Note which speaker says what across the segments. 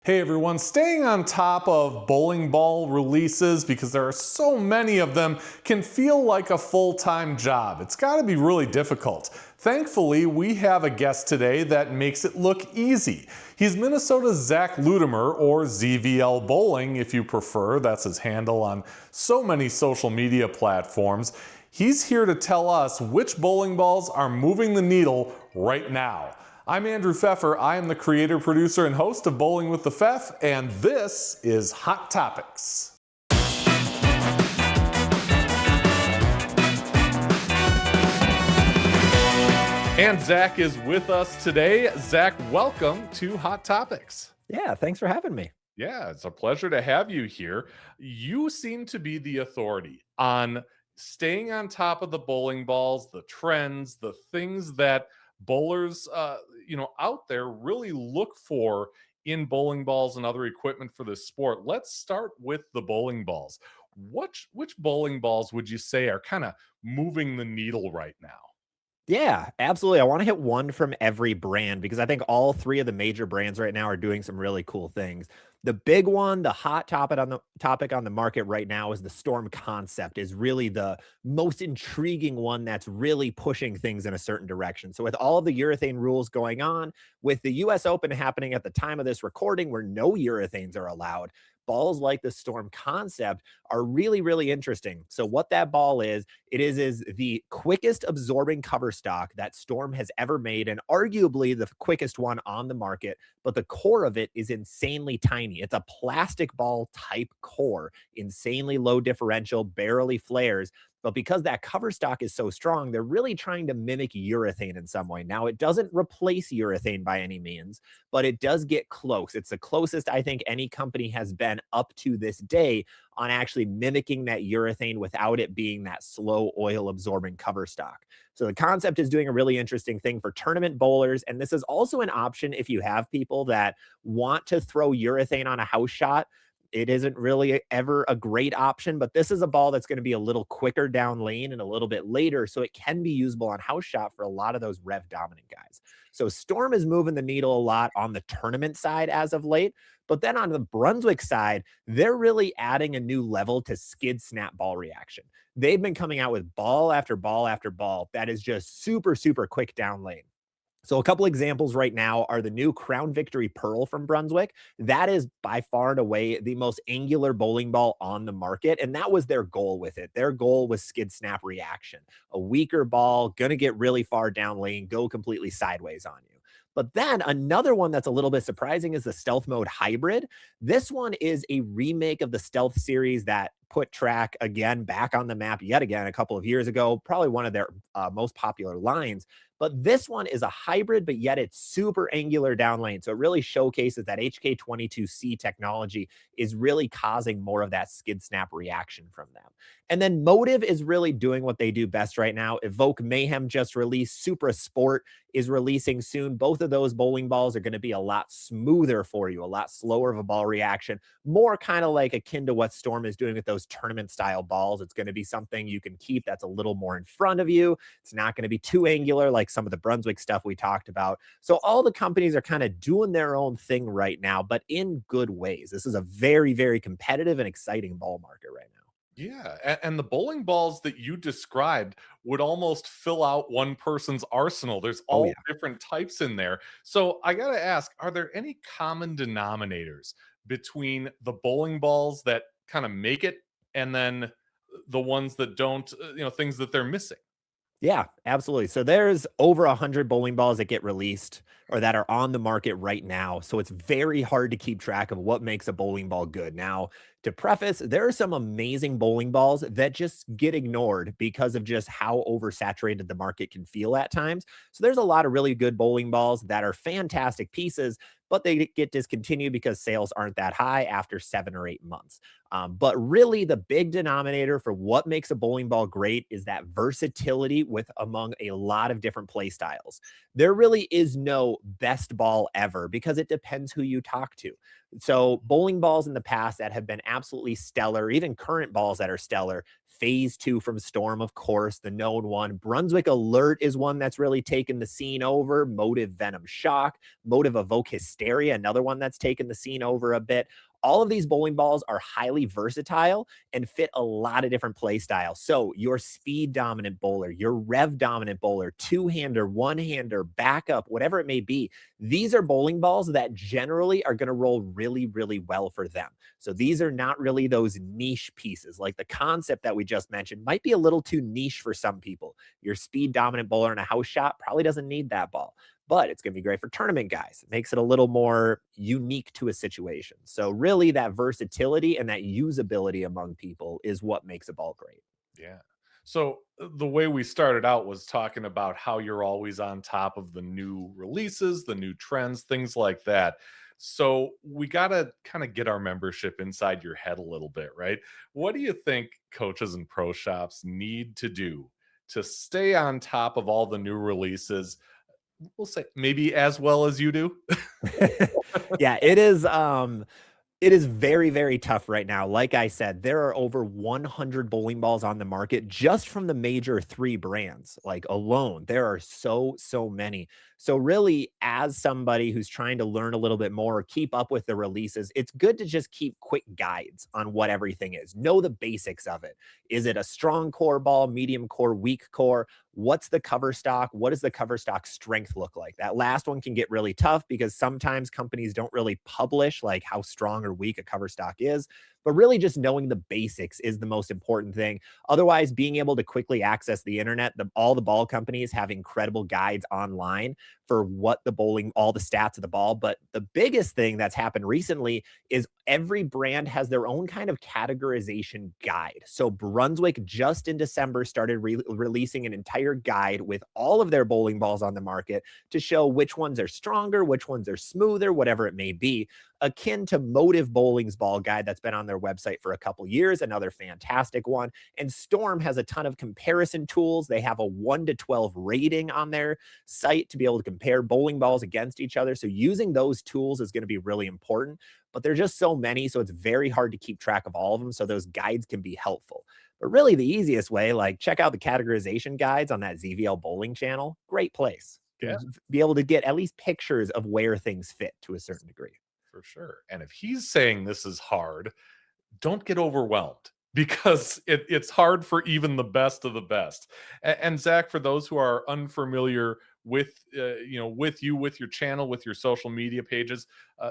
Speaker 1: Hey everyone, staying on top of bowling ball releases because there are so many of them can feel like a full-time job. It's got to be really difficult. Thankfully, we have a guest today that makes it look easy. He's Minnesota's Zach Ludemer, or ZVL Bowling if you prefer. That's his handle on so many social media platforms. He's here to tell us which bowling balls are moving the needle right now. I'm Andrew Pfeffer. I am the creator, producer, and host of Bowling with the Pfeff, and this is Hot Topics. And Zach is with us today. Zach, welcome to Hot Topics.
Speaker 2: Yeah, thanks for having me.
Speaker 1: Yeah, it's a pleasure to have you here. You seem to be the authority on staying on top of the bowling balls, the trends, the things that bowlers, out there really look for in bowling balls and other equipment for this sport. Let's start with the bowling balls. Which bowling balls would you say are kind of moving the needle right now?
Speaker 2: Yeah, absolutely. I want to hit one from every brand because I think all three of the major brands right now are doing some really cool things. The big one, the hot topic on the market right now is the Storm Concept is really the most intriguing one that's really pushing things in a certain direction. So with all of the urethane rules going on, with the US Open happening at the time of this recording where no urethanes are allowed, balls like the Storm Concept are really, really interesting. So what that ball is, it is the quickest absorbing cover stock that Storm has ever made, and arguably the quickest one on the market. But the core of it is insanely tiny. It's a plastic ball type core, insanely low differential, barely flares. But because that cover stock is so strong, they're really trying to mimic urethane in some way. Now, it doesn't replace urethane by any means, but it does get close. It's the closest I think any company has been up to this day on actually mimicking that urethane without it being that slow oil absorbing cover stock. So the concept is doing a really interesting thing for tournament bowlers. And this is also an option if you have people that want to throw urethane on a house shot. It isn't really ever a great option, but this is a ball that's going to be a little quicker down lane and a little bit later. So it can be usable on house shot for a lot of those rev dominant guys. So Storm is moving the needle a lot on the tournament side as of late. But then on the Brunswick side, they're really adding a new level to skid snap ball reaction. They've been coming out with ball after ball after ball that is just super, super quick down lane. So a couple examples right now are the new Crown Victory Pearl from Brunswick. That is by far and away the most angular bowling ball on the market, and that was their goal with it. Their goal was skid snap reaction. A weaker ball, gonna get really far down lane, go completely sideways on you. But then another one that's a little bit surprising is the Stealth Mode Hybrid. This one is a remake of the Stealth series that put track again back on the map yet again a couple of years ago, probably one of their most popular lines. But this one is a hybrid, but yet it's super angular down lane. So it really showcases that HK22C technology is really causing more of that skid snap reaction from them. And then Motive is really doing what they do best right now. Evoke Mayhem just released. Supra Sport is releasing soon. Both of those bowling balls are going to be a lot smoother for you, a lot slower of a ball reaction, more kind of like akin to what Storm is doing with those tournament style balls. It's going to be something you can keep that's a little more in front of you. It's not going to be too angular like some of the Brunswick stuff we talked about. So all the companies are kind of doing their own thing right now, but in good ways. This is a very, very competitive and exciting ball market right now.
Speaker 1: Yeah, and the bowling balls that you described would almost fill out one person's arsenal. There's
Speaker 2: Oh
Speaker 1: all
Speaker 2: yeah.
Speaker 1: different types in there. So I got to ask, are there any common denominators between the bowling balls that kind of make it and then the ones that don't, things that they're missing?
Speaker 2: Yeah, absolutely. So there's over 100 bowling balls that get released or that are on the market right now. So it's very hard to keep track of what makes a bowling ball good. Now, to preface, there are some amazing bowling balls that just get ignored because of just how oversaturated the market can feel at times. So there's a lot of really good bowling balls that are fantastic pieces, but they get discontinued because sales aren't that high after 7 or 8 months. But really, the big denominator for what makes a bowling ball great is that versatility with among a lot of different play styles. There really is no best ball ever because it depends who you talk to. So, bowling balls in the past that have been absolutely stellar, even current balls that are stellar, Phase 2 from Storm, of course, the known one. Brunswick Alert is one that's really taken the scene over. Motive Venom Shock, Motive Evoke Hysteria, another one that's taken the scene over a bit. All of these bowling balls are highly versatile and fit a lot of different play styles. So your speed dominant bowler, your rev dominant bowler, two-hander, one-hander, backup, whatever it may be, these are bowling balls that generally are going to roll really, really well for them. So these are not really those niche pieces. Like the concept that we just mentioned might be a little too niche for some people. Your speed dominant bowler in a house shot probably doesn't need that ball, but it's going to be great for tournament guys. It makes it a little more unique to a situation. So really that versatility and that usability among people is what makes a ball great.
Speaker 1: Yeah. So the way we started out was talking about how you're always on top of the new releases, the new trends, things like that. So we got to kind of get our membership inside your head a little bit, right? What do you think coaches and pro shops need to do to stay on top of all the new releases? We'll say maybe as well as you do.
Speaker 2: Yeah, it is very, very tough right now. Like I said, there are over 100 bowling balls on the market just from the major 3 brands, like alone. There are so many. So really, as somebody who's trying to learn a little bit more, or keep up with the releases, it's good to just keep quick guides on what everything is. Know the basics of it. Is it a strong core ball, medium core, weak core? What's the cover stock? What does the cover stock strength look like? That last one can get really tough because sometimes companies don't really publish like how strong or weak a cover stock is, but really just knowing the basics is the most important thing. Otherwise, being able to quickly access the internet, all the ball companies have incredible guides online for what the bowling, all the stats of the ball. But the biggest thing that's happened recently is every brand has their own kind of categorization guide. So Brunswick just in December started releasing an entire guide with all of their bowling balls on the market to show which ones are stronger, which ones are smoother, whatever it may be, akin to Motive Bowling's ball guide that's been on their website for a couple years, another fantastic one. And Storm has a ton of comparison tools. They have a 1 to 12 rating on their site to be able to compare bowling balls against each other. So using those tools is going to be really important, but there's just so many, so it's very hard to keep track of all of them. So those guides can be helpful. But really the easiest way, like check out the categorization guides on that ZVL Bowling channel. Great place.
Speaker 1: Yeah.
Speaker 2: Be able to get at least pictures of where things fit to a certain degree.
Speaker 1: For sure. And if he's saying this is hard, don't get overwhelmed because it's hard for even the best of the best. And Zach, for those who are unfamiliar with with you, with your channel, with your social media pages,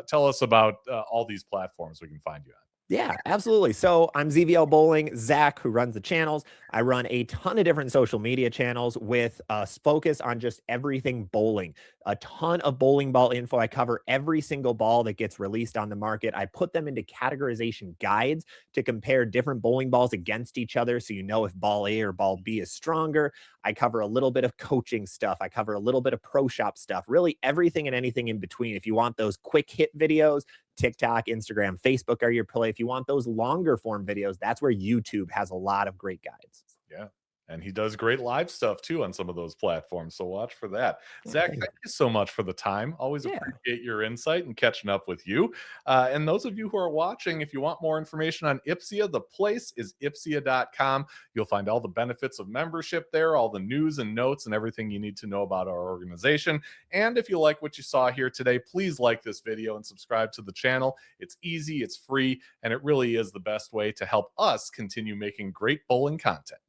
Speaker 1: tell us about all these platforms we can find you on.
Speaker 2: Yeah, absolutely. So I'm ZVL Bowling, Zach, who runs the channels. I run a ton of different social media channels with a focus on just everything bowling. A ton of bowling ball info. I cover every single ball that gets released on the market. I put them into categorization guides to compare different bowling balls against each other so you know if ball A or ball B is stronger. I cover a little bit of coaching stuff. I cover a little bit of pro shop stuff, really everything and anything in between. If you want those quick hit videos, TikTok, Instagram, Facebook are your play. If you want those longer form videos, that's where YouTube has a lot of great guides.
Speaker 1: Yeah. And he does great live stuff too on some of those platforms. So watch for that.
Speaker 2: Yeah,
Speaker 1: Zach,
Speaker 2: thank
Speaker 1: thank you so much for the time. Always
Speaker 2: Yeah.
Speaker 1: appreciate your insight and catching up with you. And those of you who are watching, if you want more information on Ipsia, the place is ipsia.com. You'll find all the benefits of membership there, all the news and notes and everything you need to know about our organization. And if you like what you saw here today, please like this video and subscribe to the channel. It's easy, it's free, and it really is the best way to help us continue making great bowling content.